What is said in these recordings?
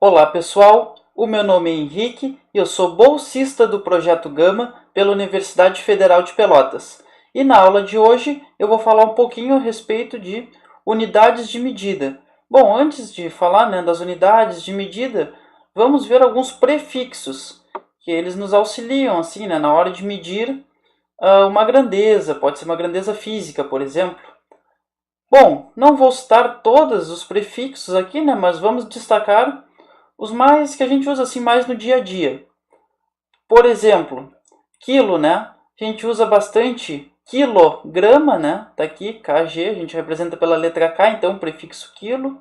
Olá pessoal, o meu nome é Henrique e eu sou bolsista do Projeto Gama pela Universidade Federal de Pelotas. E na aula de hoje eu vou falar um pouquinho a respeito de unidades de medida. Bom, antes de falar das unidades de medida, vamos ver alguns prefixos que eles nos auxiliam assim, na hora de medir uma grandeza, pode ser uma grandeza física, por exemplo. Bom, não vou citar todos os prefixos aqui, mas vamos destacar os mais que a gente usa assim mais no dia a dia. Por exemplo, quilo, A gente usa bastante quilograma, Tá aqui, kg, a gente representa pela letra K, então o prefixo quilo.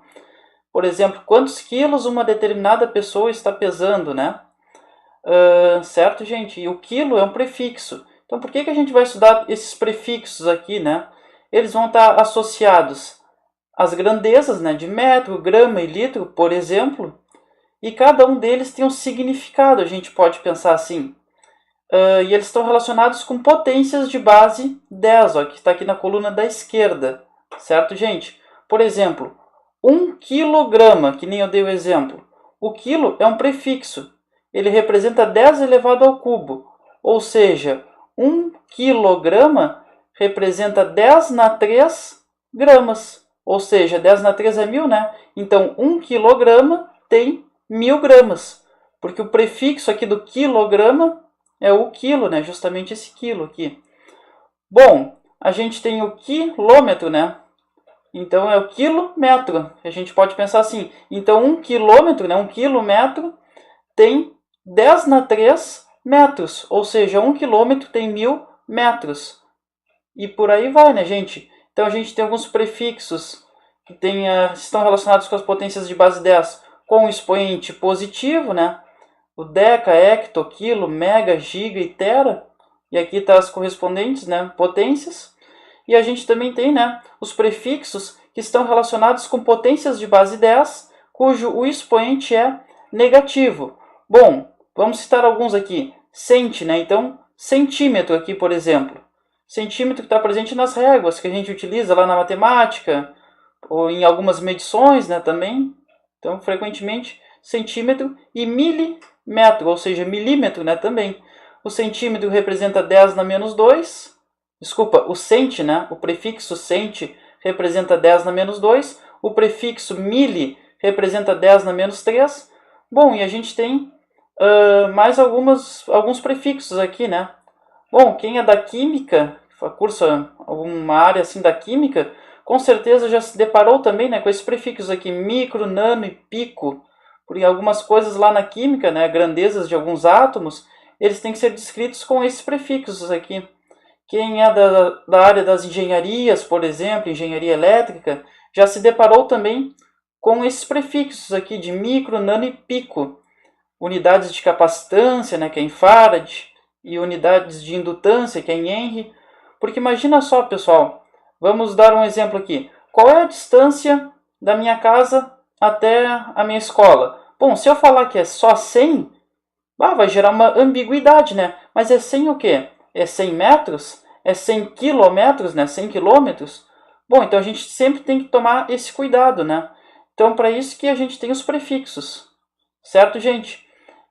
Por exemplo, quantos quilos uma determinada pessoa está pesando, certo, gente? E o quilo é um prefixo. Então, por que a gente vai estudar esses prefixos aqui, Eles vão estar associados às grandezas, de metro, grama e litro, por exemplo. E cada um deles tem um significado, a gente pode pensar assim. E eles estão relacionados com potências de base 10, que está aqui na coluna da esquerda. Certo, gente? Por exemplo, 1 quilograma, que nem eu dei o exemplo. O quilo é um prefixo. Ele representa 10 elevado ao cubo. Ou seja, 1 quilograma representa 10 na 3 gramas. Ou seja, 10 na 3 é 1000, Então, 1 quilograma tem 1000 gramas, porque o prefixo aqui do quilograma é o quilo, justamente esse quilo aqui. Bom, a gente tem o quilômetro, Então é o quilômetro. A gente pode pensar assim, então 1 quilômetro, 1 quilômetro tem 10 na 3 metros, ou seja, 1 quilômetro tem 1000 metros. E por aí vai, gente? Então a gente tem alguns prefixos que estão relacionados com as potências de base 10, com o expoente positivo, O deca, hecto, quilo, mega, giga e tera. E aqui está as correspondentes, potências. E a gente também tem, os prefixos que estão relacionados com potências de base 10, cujo o expoente é negativo. Bom, vamos citar alguns aqui. Centi, Então, centímetro aqui, por exemplo. Centímetro que está presente nas réguas que a gente utiliza lá na matemática, ou em algumas medições, também. Então, frequentemente, centímetro e milímetro, ou seja, milímetro, também. O centímetro representa 10 na menos 2. Desculpa, o centi, O prefixo centi representa 10 na menos 2. O prefixo mili representa 10 na menos 3. Bom, e a gente tem mais alguns prefixos aqui, Bom, quem é da química, cursa alguma área assim da química, com certeza já se deparou também com esses prefixos aqui, micro, nano e pico. Porque algumas coisas lá na química, grandezas de alguns átomos, eles têm que ser descritos com esses prefixos aqui. Quem é da área das engenharias, por exemplo, engenharia elétrica, já se deparou também com esses prefixos aqui de micro, nano e pico. Unidades de capacitância, que é em farad, e unidades de indutância, que é em Henry. Porque imagina só, pessoal, vamos dar um exemplo aqui. Qual é a distância da minha casa até a minha escola? Bom, se eu falar que é só 100, vai gerar uma ambiguidade, Mas é 100 o quê? É 100 metros? É 100 quilômetros, 100 quilômetros? Bom, então a gente sempre tem que tomar esse cuidado, Então, para isso que a gente tem os prefixos. Certo, gente?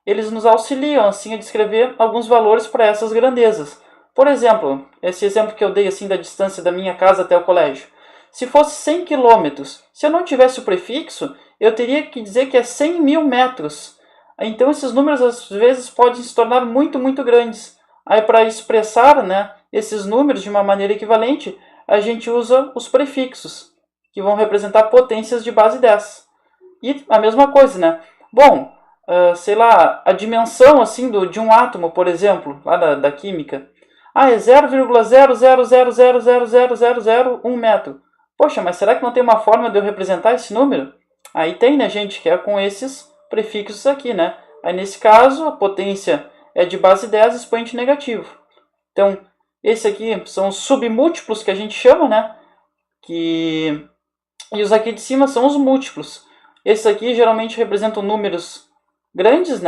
Eles nos auxiliam, assim, a descrever alguns valores para essas grandezas. Por exemplo, esse exemplo que eu dei, assim, da distância da minha casa até o colégio. Se fosse 100 quilômetros, se eu não tivesse o prefixo, eu teria que dizer que é 100 mil metros. Então, esses números, às vezes, podem se tornar muito, muito grandes. Aí, para expressar, esses números de uma maneira equivalente, a gente usa os prefixos, que vão representar potências de base 10. E a mesma coisa, Bom, sei lá, a dimensão, assim, de um átomo, por exemplo, lá da química. É 0,000000001 metro. Poxa, mas será que não tem uma forma de eu representar esse número? Aí tem, gente, que é com esses prefixos aqui, Aí nesse caso, a potência é de base 10, expoente negativo. Então, esse aqui são os submúltiplos que a gente chama, E os aqui de cima são os múltiplos. Esses aqui geralmente representam números grandes,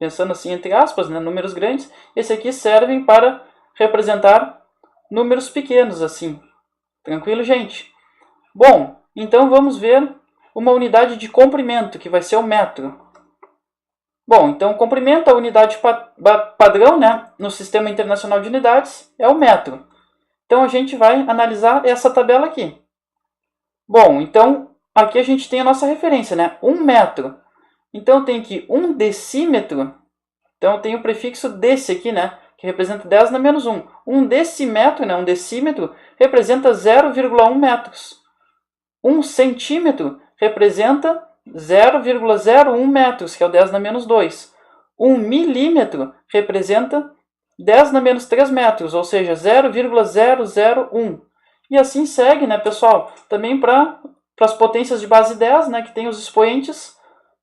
Pensando assim, entre aspas, números grandes. Esse aqui servem para representar números pequenos, assim. Tranquilo, gente? Bom, então vamos ver uma unidade de comprimento, que vai ser o metro. Bom, então o comprimento, a unidade padrão, né, no Sistema Internacional de Unidades é o metro. Então a gente vai analisar essa tabela aqui. Bom, então aqui a gente tem a nossa referência, né? 1 metro. Então tem que 1 decímetro. Então tem o prefixo desse aqui, né? Que representa 10 na menos 1. 1 decímetro, né? 1 decímetro representa 0,1 metros. 1 centímetro representa 0,01 metros, que é o 10 na menos 2. 1 milímetro representa 10 na menos 3 metros, ou seja, 0,001. E assim segue, né, pessoal? Também para as potências de base 10, né, que tem os expoentes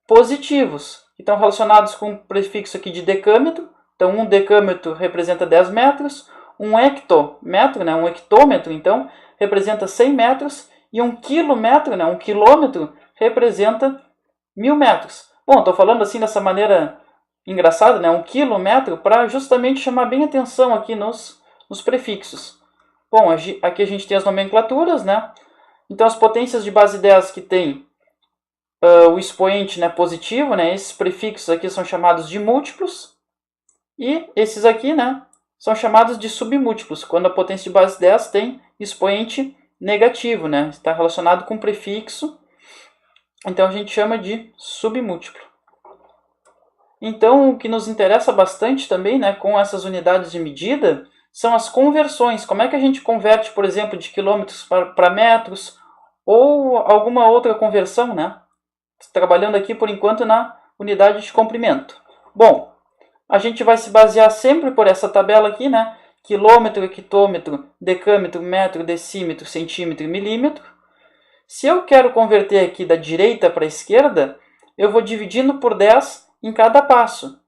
positivos, que estão relacionados com o prefixo aqui de decâmetro. Então, 1 decâmetro representa 10 metros. 1 hectômetro, né, 1 hectômetro, então, representa 100 metros. E 1 quilômetro, né, 1 quilômetro, representa 1000 metros. Bom, estou falando assim dessa maneira engraçada, né, 1 quilômetro, para justamente chamar bem atenção aqui nos prefixos. Bom, aqui a gente tem as nomenclaturas, né? Então, as potências de base 10 que tem o expoente, né, positivo, né? Esses prefixos aqui são chamados de múltiplos. E esses aqui, né, são chamados de submúltiplos, quando a potência de base 10 tem expoente negativo, né? Está relacionado com prefixo. Então, a gente chama de submúltiplo. Então, o que nos interessa bastante também, né, com essas unidades de medida, são as conversões. Como é que a gente converte, por exemplo, de quilômetros para metros ou alguma outra conversão, né? Trabalhando aqui, por enquanto, na unidade de comprimento. Bom, a gente vai se basear sempre por essa tabela aqui, né? Quilômetro, hectômetro, decâmetro, metro, decímetro, centímetro e milímetro. Se eu quero converter aqui da direita para a esquerda, eu vou dividindo por 10 em cada passo.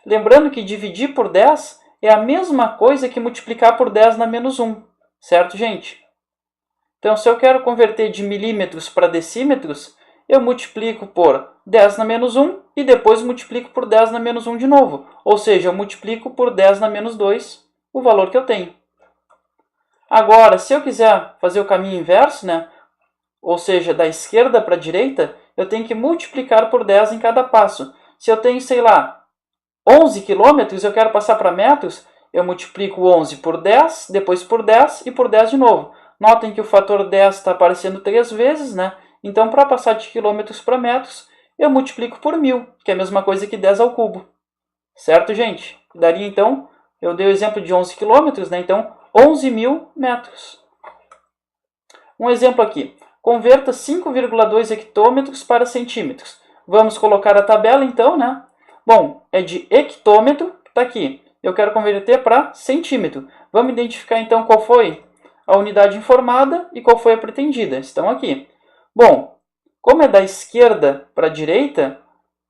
Lembrando que dividir por 10 é a mesma coisa que multiplicar por 10 na menos 1. Certo, gente? Então, se eu quero converter de milímetros para decímetros, eu multiplico por 10 na menos 1 e depois multiplico por 10 na menos 1 de novo. Ou seja, eu multiplico por 10 na menos 2 o valor que eu tenho. Agora, se eu quiser fazer o caminho inverso, né? Ou seja, da esquerda para a direita, eu tenho que multiplicar por 10 em cada passo. Se eu tenho, sei lá, 11 quilômetros, eu quero passar para metros, eu multiplico 11 por 10, depois por 10 e por 10 de novo. Notem que o fator 10 está aparecendo 3 vezes, né? Então, para passar de quilômetros para metros, eu multiplico por 1000, que é a mesma coisa que 10 ao cubo. Certo, gente? Daria, então, eu dei o exemplo de 11 quilômetros, né? Então, 11.000 metros. Um exemplo aqui. Converta 5,2 hectômetros para centímetros. Vamos colocar a tabela, então, né? Bom, é de hectômetro, está aqui. Eu quero converter para centímetro. Vamos identificar, então, qual foi a unidade informada e qual foi a pretendida. Estão aqui. Bom, como é da esquerda para a direita,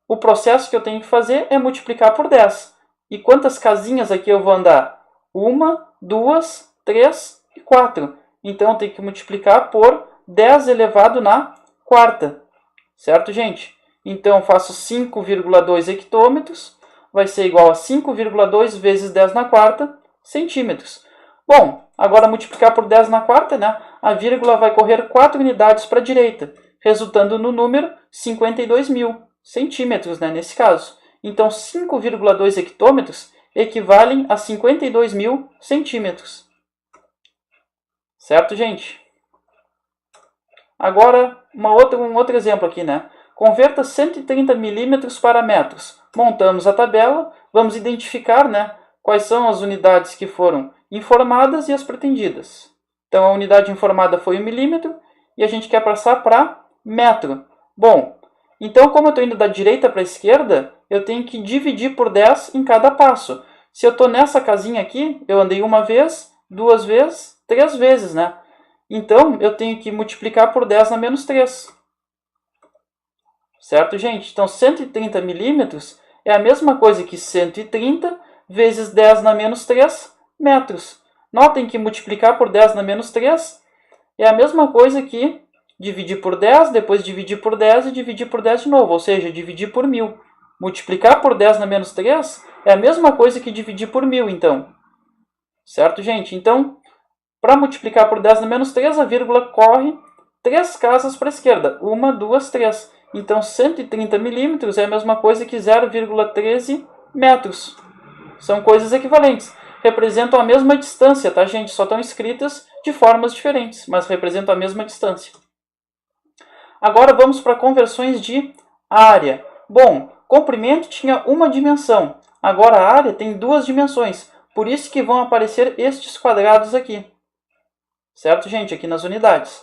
o processo que eu tenho que fazer é multiplicar por 10. E quantas casinhas aqui eu vou andar? 1, 2, 3 e 4. Então, eu tenho que multiplicar por 10 elevado na quarta. Certo, gente? Então, faço 5,2 hectômetros, vai ser igual a 5,2 vezes 10 na quarta centímetros. Bom, agora multiplicar por 10 na quarta, né? A vírgula vai correr 4 unidades para a direita, resultando no número 52.000 centímetros, né, nesse caso. Então, 5,2 hectômetros equivalem a 52.000 centímetros. Certo, gente? Agora, um outro exemplo aqui, né? Converta 130 milímetros para metros. Montamos a tabela, vamos identificar, né, quais são as unidades que foram informadas e as pretendidas. Então, a unidade informada foi 1 milímetro e a gente quer passar para metro. Bom, então, como eu estou indo da direita para a esquerda, eu tenho que dividir por 10 em cada passo. Se eu estou nessa casinha aqui, eu andei uma vez, 2 vezes, 3 vezes, né? Então, eu tenho que multiplicar por 10 na menos 3. Certo, gente? Então, 130 milímetros é a mesma coisa que 130 vezes 10 na menos 3 metros. Notem que multiplicar por 10 na menos 3 é a mesma coisa que dividir por 10, depois dividir por 10 e dividir por 10 de novo, ou seja, dividir por 1000. Multiplicar por 10 na menos 3 é a mesma coisa que dividir por 1000, então. Certo, gente? Então, para multiplicar por 10 na menos 3, a vírgula corre 3 casas para a esquerda. 1, 2, 3. Então 130 milímetros é a mesma coisa que 0,13 metros. São coisas equivalentes. Representam a mesma distância, tá, gente? Só estão escritas de formas diferentes, mas representam a mesma distância. Agora vamos para conversões de área. Bom, comprimento tinha uma dimensão. Agora a área tem duas dimensões. Por isso que vão aparecer estes quadrados aqui. Certo, gente? Aqui nas unidades.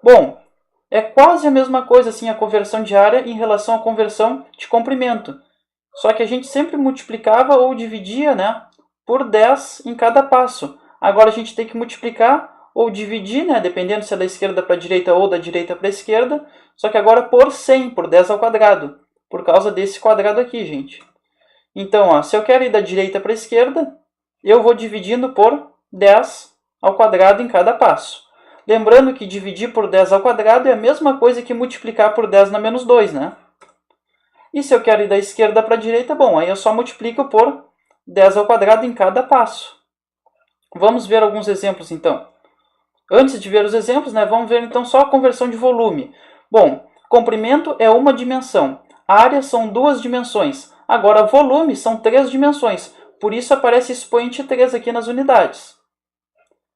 Bom, é quase a mesma coisa assim a conversão de área em relação à conversão de comprimento. Só que a gente sempre multiplicava ou dividia, né, por 10 em cada passo. Agora a gente tem que multiplicar ou dividir, né, dependendo se é da esquerda para a direita ou da direita para a esquerda. Só que agora por 100, por 10 ao quadrado. Por causa desse quadrado aqui, gente. Então, ó, se eu quero ir da direita para a esquerda, eu vou dividindo por 10 ao quadrado em cada passo. Lembrando que dividir por 10 ao quadrado é a mesma coisa que multiplicar por 10 na menos 2, né? E se eu quero ir da esquerda para a direita, bom, aí eu só multiplico por 10 ao quadrado em cada passo. Vamos ver alguns exemplos, então. Antes de ver os exemplos, né, vamos ver então só a conversão de volume. Bom, comprimento é uma dimensão, área são duas dimensões. Agora, volume são três dimensões, por isso aparece expoente 3 aqui nas unidades.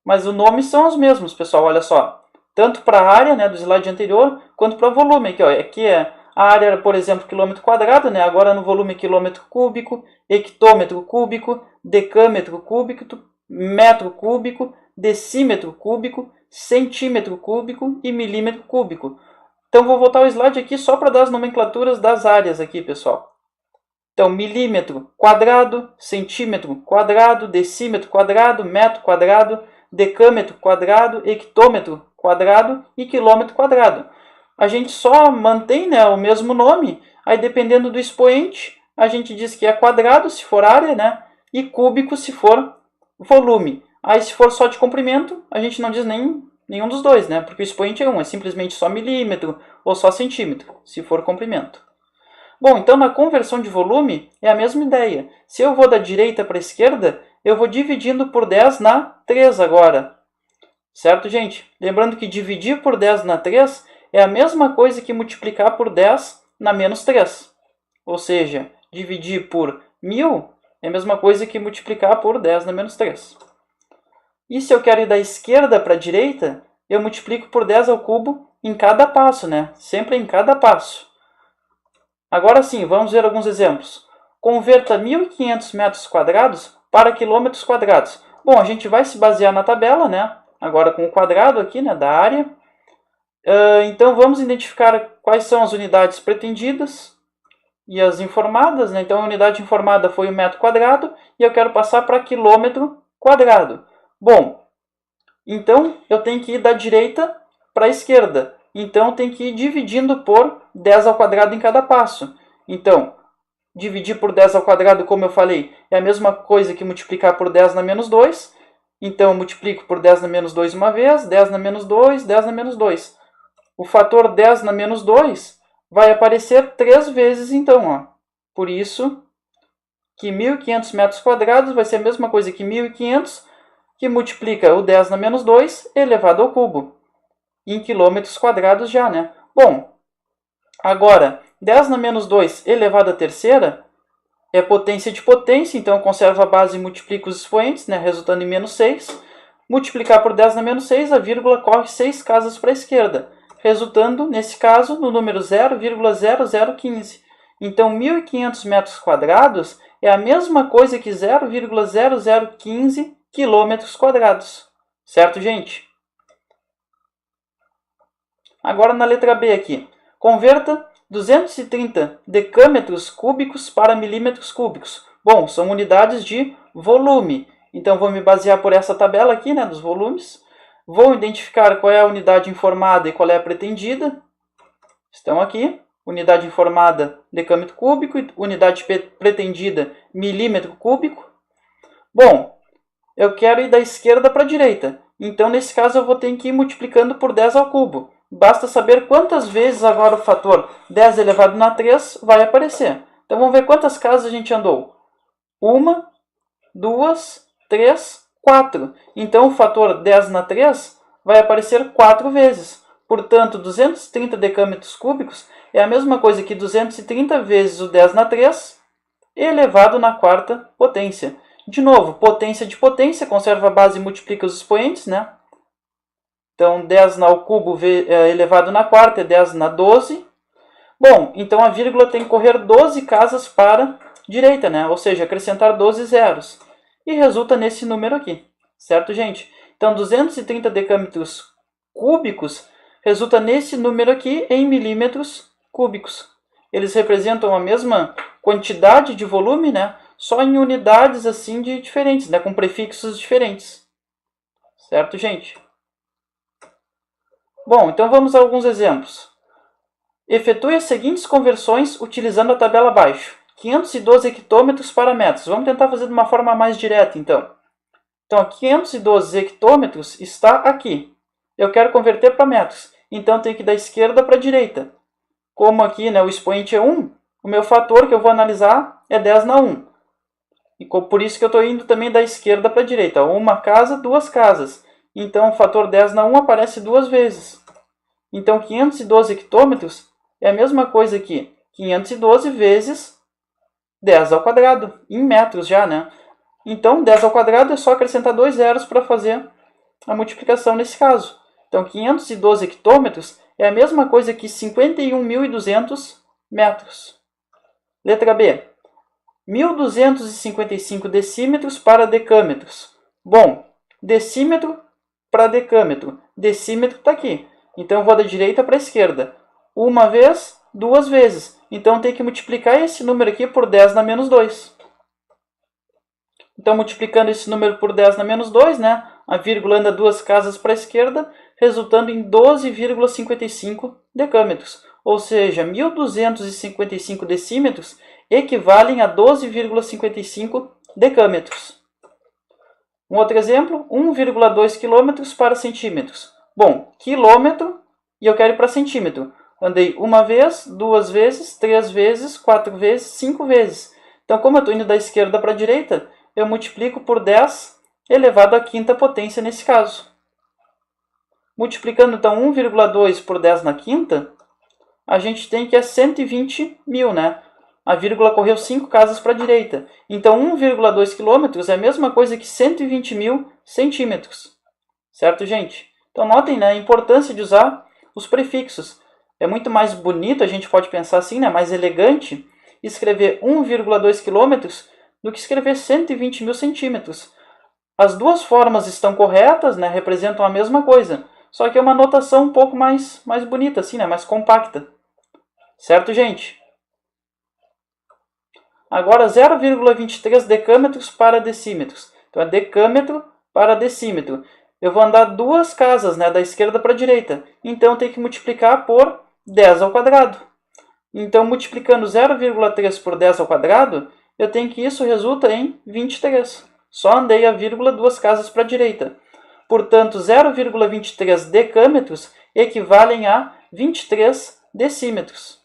Mas os nomes são os mesmos, pessoal, olha só. Tanto para a área, né, do slide anterior, quanto para o volume. Aqui, ó, aqui é a área, por exemplo, quilômetro quadrado, né, agora no volume quilômetro cúbico, hectômetro cúbico, decâmetro cúbico, metro cúbico, decímetro cúbico, centímetro cúbico e milímetro cúbico. Então, vou voltar ao slide aqui só para dar as nomenclaturas das áreas aqui, pessoal. Então, milímetro quadrado, centímetro quadrado, decímetro quadrado, metro quadrado, decâmetro quadrado, hectômetro quadrado e quilômetro quadrado. A gente só mantém, né, o mesmo nome, aí dependendo do expoente, a gente diz que é quadrado se for área, né, e cúbico se for volume. Aí se for só de comprimento, a gente não diz nenhum dos dois, né, porque o expoente é um, é simplesmente só milímetro ou só centímetro, se for comprimento. Bom, então na conversão de volume é a mesma ideia. Se eu vou da direita para a esquerda, eu vou dividindo por 10 na 3 agora. Certo, gente? Lembrando que dividir por 10 na 3 é a mesma coisa que multiplicar por 10 na menos 3. Ou seja, dividir por 1000 é a mesma coisa que multiplicar por 10 na menos 3. E se eu quero ir da esquerda para a direita, eu multiplico por 10 ao cubo em cada passo, né? Sempre em cada passo. Agora sim, vamos ver alguns exemplos. Converta 1.500 metros quadrados para quilômetros quadrados. Bom, a gente vai se basear na tabela, né? Agora com o quadrado aqui, né, da área. Então, vamos identificar quais são as unidades pretendidas e as informadas, né? Então, a unidade informada foi o metro quadrado e eu quero passar para quilômetro quadrado. Bom, então eu tenho que ir da direita para a esquerda. Então, tem que ir dividindo por 10 ao quadrado em cada passo. Então, dividir por 10 ao quadrado, como eu falei, é a mesma coisa que multiplicar por 10 na menos 2. Então, eu multiplico por 10 na menos 2 uma vez, 10 na menos 2, 10 na menos 2. O fator 10 na menos 2 vai aparecer 3 vezes, então. Ó. Por isso, que 1.500 metros quadrados vai ser a mesma coisa que 1.500, que multiplica o 10 na menos 2 elevado ao cubo. Em quilômetros quadrados já, né? Bom, agora, 10 na menos 2 elevado à terceira é potência de potência, então eu conservo a base e multiplico os expoentes, né, resultando em menos 6. Multiplicar por 10 na menos 6, a vírgula corre 6 casas para a esquerda, resultando, nesse caso, no número 0,0015. Então, 1.500 metros quadrados é a mesma coisa que 0,0015 quilômetros quadrados. Certo, gente? Agora na letra B aqui. Converta 230 decâmetros cúbicos para milímetros cúbicos. Bom, são unidades de volume. Então, vou me basear por essa tabela aqui, né, dos volumes. Vou identificar qual é a unidade informada e qual é a pretendida. Estão aqui. Unidade informada, decâmetro cúbico. Unidade pretendida, milímetro cúbico. Bom, eu quero ir da esquerda para a direita. Então, nesse caso, eu vou ter que ir multiplicando por 10 ao cubo. Basta saber quantas vezes agora o fator 10 elevado na 3 vai aparecer. Então, vamos ver quantas casas a gente andou. 1, 2, 3, 4. Então, o fator 10 na 3 vai aparecer 4 vezes. Portanto, 230 decâmetros cúbicos é a mesma coisa que 230 vezes o 10 na 3 elevado na quarta potência. De novo, potência de potência, conserva a base e multiplica os expoentes, né? Então, 10 ao cubo elevado na quarta é 10 na 12. Bom, então a vírgula tem que correr 12 casas para a direita, né? Ou seja, acrescentar 12 zeros. E resulta nesse número aqui, certo, gente? Então, 230 decâmetros cúbicos resulta nesse número aqui em milímetros cúbicos. Eles representam a mesma quantidade de volume, né? Só em unidades assim de diferentes, né? Com prefixos diferentes. Certo, gente? Bom, então vamos a alguns exemplos. Efetue as seguintes conversões utilizando a tabela abaixo. 512 hectômetros para metros. Vamos tentar fazer de uma forma mais direta, então. Então, 512 hectômetros está aqui. Eu quero converter para metros. Então, tenho que ir da esquerda para a direita. Como aqui, né, o expoente é 1, o meu fator que eu vou analisar é 10 na 1. E por isso que eu estou indo também da esquerda para a direita. Uma casa, duas casas. Então, o fator 10 na 1 aparece duas vezes. Então, 512 hectômetros é a mesma coisa que 512 vezes 10 ao quadrado, em metros já, né? Então, 10 ao quadrado é só acrescentar 2 zeros para fazer a multiplicação nesse caso. Então, 512 hectômetros é a mesma coisa que 51.200 metros. Letra B. 1.255 decímetros para decâmetros. Bom, decímetro para decâmetro. Decímetro está aqui. Então, eu vou da direita para a esquerda. Uma vez, duas vezes. Então, tem que multiplicar esse número aqui por 10 na menos 2. Então, multiplicando esse número por 10 na menos 2, né? A vírgula anda duas casas para a esquerda, resultando em 12,55 decâmetros. Ou seja, 1.255 decímetros equivalem a 12,55 decâmetros. Um outro exemplo, 1,2 quilômetros para centímetros. Bom, quilômetro e eu quero ir para centímetro. Andei uma vez, duas vezes, três vezes, quatro vezes, 5 vezes. Então, como eu estou indo da esquerda para a direita, eu multiplico por 10 elevado à quinta potência nesse caso. Multiplicando, então, 1,2 por 10 na quinta, a gente tem que é 120.000, né? A vírgula correu 5 casas para a direita. Então, 1,2 km é a mesma coisa que 120.000 centímetros. Certo, gente? Então, notem, né, a importância de usar os prefixos. É muito mais bonito, a gente pode pensar assim, né, mais elegante, escrever 1,2 km do que escrever 120.000 centímetros. As duas formas estão corretas, né, representam a mesma coisa, só que é uma notação um pouco mais bonita, assim, né, mais compacta. Certo, gente? Agora, 0,23 decâmetros para decímetros. Então, é decâmetro para decímetro. Eu vou andar duas casas, né, da esquerda para a direita. Então, eu tenho que multiplicar por 10 ao quadrado. Então, multiplicando 0,3 por 10 ao quadrado, eu tenho que isso resulta em 23. Só andei a vírgula duas casas para a direita. Portanto, 0,23 decâmetros equivalem a 23 decímetros.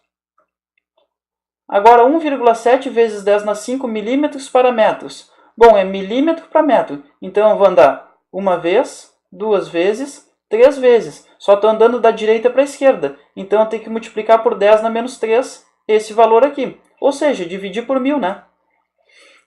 Agora, 1,7 vezes 10 na 5 milímetros para metros. Bom, é milímetro para metro. Então, eu vou andar uma vez, duas vezes, três vezes. Só estou andando da direita para a esquerda. Então, eu tenho que multiplicar por 10 na menos 3 esse valor aqui. Ou seja, dividir por 1.000, né?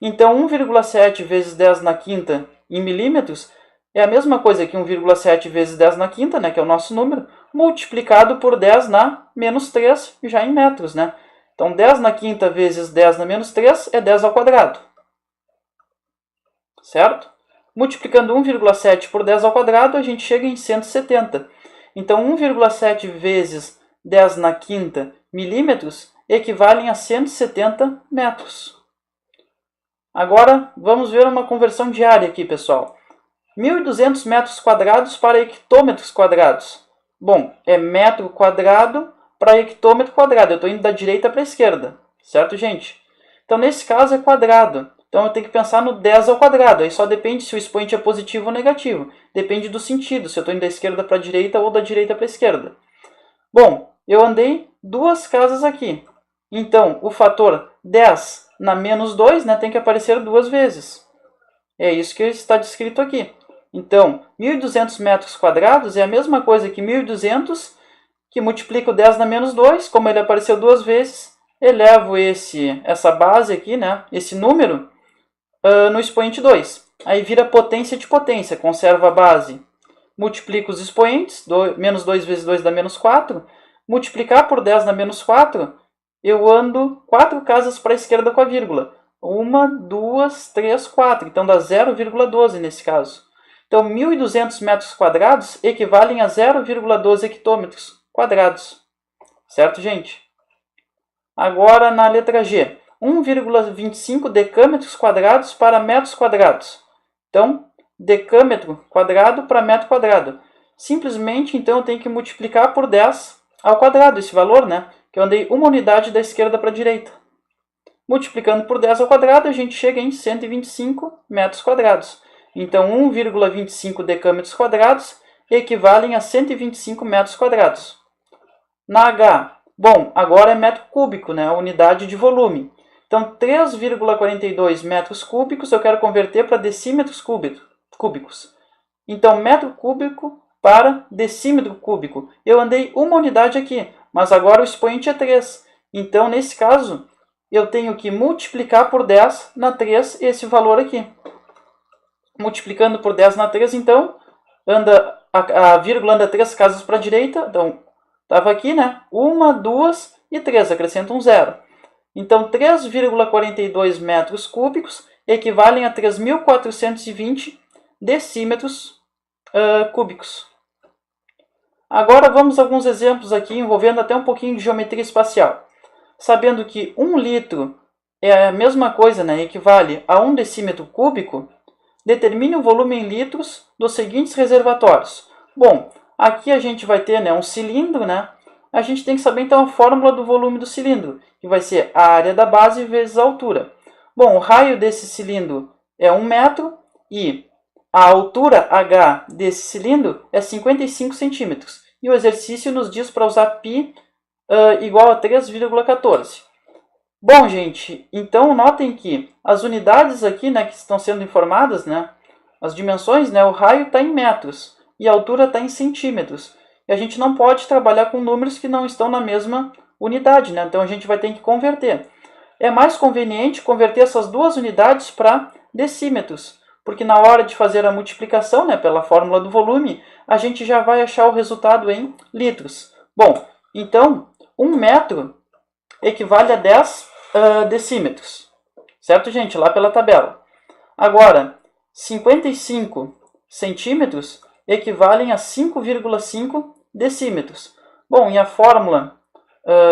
Então, 1,7 vezes 10 na quinta em milímetros é a mesma coisa que 1,7 vezes 10 na quinta, né, que é o nosso número, multiplicado por 10 na menos 3, já em metros, né? Então, 10 na quinta vezes 10 na menos 3 é 10 ao quadrado. Certo? Multiplicando 1,7 por 10 ao quadrado, a gente chega em 170. Então, 1,7 vezes 10 na quinta milímetros equivalem a 170 metros. Agora, vamos ver uma conversão de área aqui, pessoal. 1.200 metros quadrados para hectômetros quadrados. Bom, é metro quadrado para hectômetro quadrado. Eu estou indo da direita para a esquerda. Certo, gente? Então, nesse caso, é quadrado. Então, eu tenho que pensar no 10 ao quadrado. Aí só depende se o expoente é positivo ou negativo. Depende do sentido, se eu estou indo da esquerda para a direita ou da direita para a esquerda. Bom, eu andei duas casas aqui. Então, o fator 10 na menos 2, né, tem que aparecer duas vezes. É isso que está descrito aqui. Então, 1.200 metros quadrados é a mesma coisa que 1.200 que multiplica o 10 na menos 2, como ele apareceu duas vezes, elevo essa base aqui, né, esse número, no expoente 2. Aí vira potência de potência, conserva a base. Multiplica os expoentes, menos 2 vezes 2 dá menos 4. Multiplicar por 10 na menos 4, eu ando 4 casas para a esquerda com a vírgula. 1, 2, 3, 4. Então dá 0,12 nesse caso. Então 1.200 metros quadrados equivalem a 0,12 hectômetros quadrados. Certo, gente? Agora na letra G. 1,25 decâmetros quadrados para metros quadrados. Então, decâmetro quadrado para metro quadrado. Simplesmente, então, eu tenho que multiplicar por 10 ao quadrado esse valor, né? Que eu andei uma unidade da esquerda para a direita. Multiplicando por 10 ao quadrado, a gente chega em 125 metros quadrados. Então, 1,25 decâmetros quadrados equivalem a 125 metros quadrados. Na H, bom, agora é metro cúbico, né? A unidade de volume. Então, 3,42 metros cúbicos eu quero converter para decímetros cúbicos. Então, metro cúbico para decímetro cúbico. Eu andei uma unidade aqui, mas agora o expoente é 3. Então, nesse caso, eu tenho que multiplicar por 10 na 3 esse valor aqui. Multiplicando por 10 na 3, então, a vírgula anda 3 casas para a direita. Então, estava aqui, né? 1, 2 e 3, acrescenta um 0. Então, 3,42 metros cúbicos equivalem a 3.420 decímetros cúbicos. Agora vamos a alguns exemplos aqui envolvendo até um pouquinho de geometria espacial. Sabendo que 1 litro é a mesma coisa, né, equivale a 1 decímetro cúbico, determine o volume em litros dos seguintes reservatórios. Bom, aqui a gente vai ter, né, um cilindro, né? A gente tem que saber então a fórmula do volume do cilindro, que vai ser a área da base vezes a altura. Bom, o raio desse cilindro é 1 metro e a altura H desse cilindro é 55 centímetros. E o exercício nos diz para usar π igual a 3,14. Bom, gente, então notem que as unidades aqui, né, que estão sendo informadas, né, as dimensões, né, o raio está em metros e a altura está em centímetros. E a gente não pode trabalhar com números que não estão na mesma unidade, né? Então a gente vai ter que converter. É mais conveniente converter essas duas unidades para decímetros, porque na hora de fazer a multiplicação, né, pela fórmula do volume, a gente já vai achar o resultado em litros. Bom, então 1 metro equivale a 10 decímetros. Certo, gente? Lá pela tabela. Agora, 55 centímetros equivalem a 5,5 decímetros. Bom, e a fórmula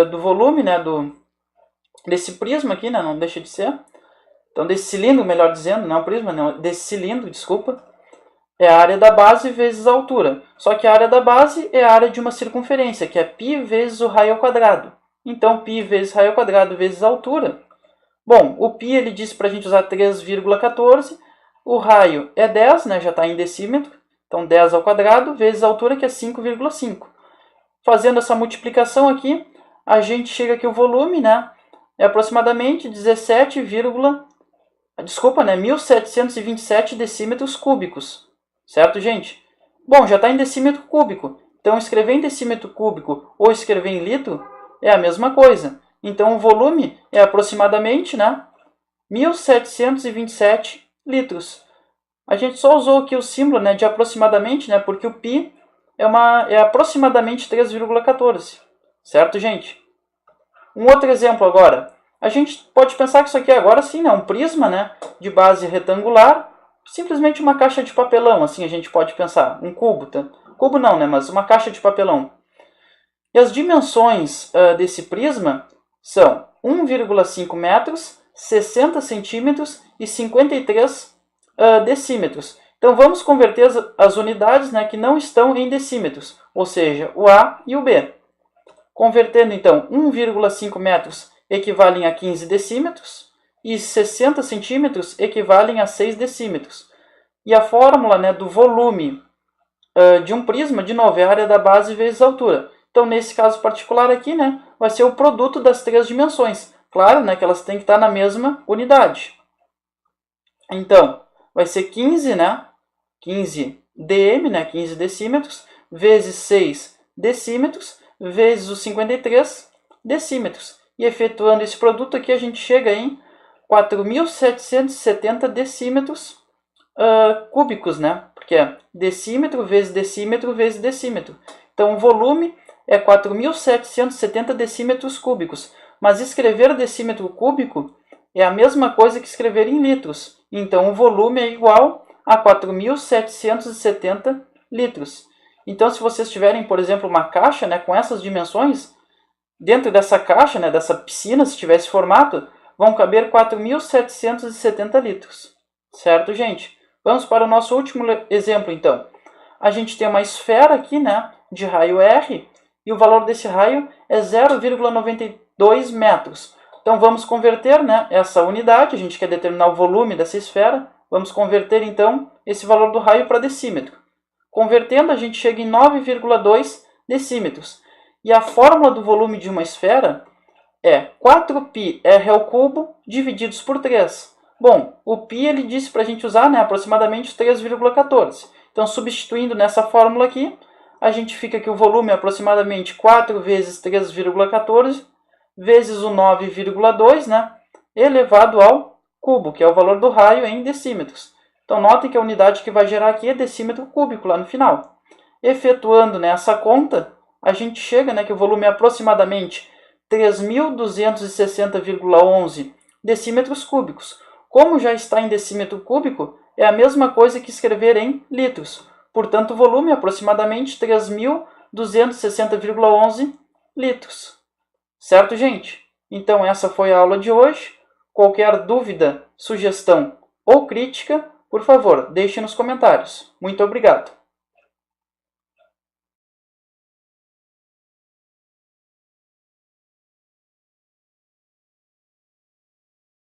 do volume, né, desse prisma aqui, né, não deixa de ser, então desse cilindro, melhor dizendo, não prisma, não, desse cilindro, desculpa, é a área da base vezes a altura. Só que a área da base é a área de uma circunferência, que é π vezes o raio ao quadrado. Então, π vezes raio ao quadrado vezes a altura. Bom, o π ele disse para a gente usar 3,14, o raio é 10, né, já está em decímetro. Então, 10 ao quadrado vezes a altura, que é 5,5. Fazendo essa multiplicação aqui, a gente chega que o volume, né, é aproximadamente 1.727 decímetros cúbicos. Certo, gente? Bom, já está em decímetro cúbico. Então, escrever em decímetro cúbico ou escrever em litro é a mesma coisa. Então, o volume é aproximadamente, né, 1.727 litros. A gente só usou aqui o símbolo, né, de aproximadamente, né, porque o π é aproximadamente 3,14. Certo, gente? Um outro exemplo agora. A gente pode pensar que isso aqui agora sim é um prisma, né, de base retangular, simplesmente uma caixa de papelão, assim a gente pode pensar. Um cubo. Tá? Cubo não, né, mas uma caixa de papelão. E as dimensões desse prisma são 1,5 metros, 60 centímetros e 53 decímetros. Então, vamos converter as unidades, né, que não estão em decímetros, ou seja, o A e o B. Convertendo, então, 1,5 metros equivalem a 15 decímetros e 60 centímetros equivalem a 6 decímetros. E a fórmula, né, do volume de um prisma, de novo, é a área da base vezes a altura. Então, nesse caso particular aqui, né, vai ser o produto das três dimensões. Claro, né, que elas têm que estar na mesma unidade. Então, vai ser 15, né, 15 dm, né, 15 decímetros, vezes 6 decímetros, vezes os 53 decímetros. E efetuando esse produto aqui, a gente chega em 4.770 decímetros cúbicos, né? Porque é decímetro vezes decímetro vezes decímetro. Então, o volume é 4.770 decímetros cúbicos. Mas escrever decímetro cúbico é a mesma coisa que escrever em litros. Então, o volume é igual a 4.770 litros. Então, se vocês tiverem, por exemplo, uma caixa, né, com essas dimensões, dentro dessa caixa, né, dessa piscina, se tiver esse formato, vão caber 4.770 litros. Certo, gente? Vamos para o nosso último exemplo, então. A gente tem uma esfera aqui, né, de raio R, e o valor desse raio é 0,92 metros. Então, vamos converter, né, essa unidade, a gente quer determinar o volume dessa esfera, vamos converter, então, esse valor do raio para decímetro. Convertendo, a gente chega em 9,2 decímetros. E a fórmula do volume de uma esfera é 4πr² divididos por 3. Bom, o π ele disse para a gente usar, né, aproximadamente 3,14. Então, substituindo nessa fórmula aqui, a gente fica que o volume é aproximadamente 4 vezes 3,14 vezes o 9,2, né, elevado ao cubo, que é o valor do raio em decímetros. Então, notem que a unidade que vai gerar aqui é decímetro cúbico lá no final. Efetuando, né, essa conta, a gente chega, né, que o volume é aproximadamente 3.260,11 decímetros cúbicos. Como já está em decímetro cúbico, é a mesma coisa que escrever em litros. Portanto, o volume é aproximadamente 3.260,11 litros. Certo, gente? Então, essa foi a aula de hoje. Qualquer dúvida, sugestão ou crítica, por favor, deixe nos comentários. Muito obrigado.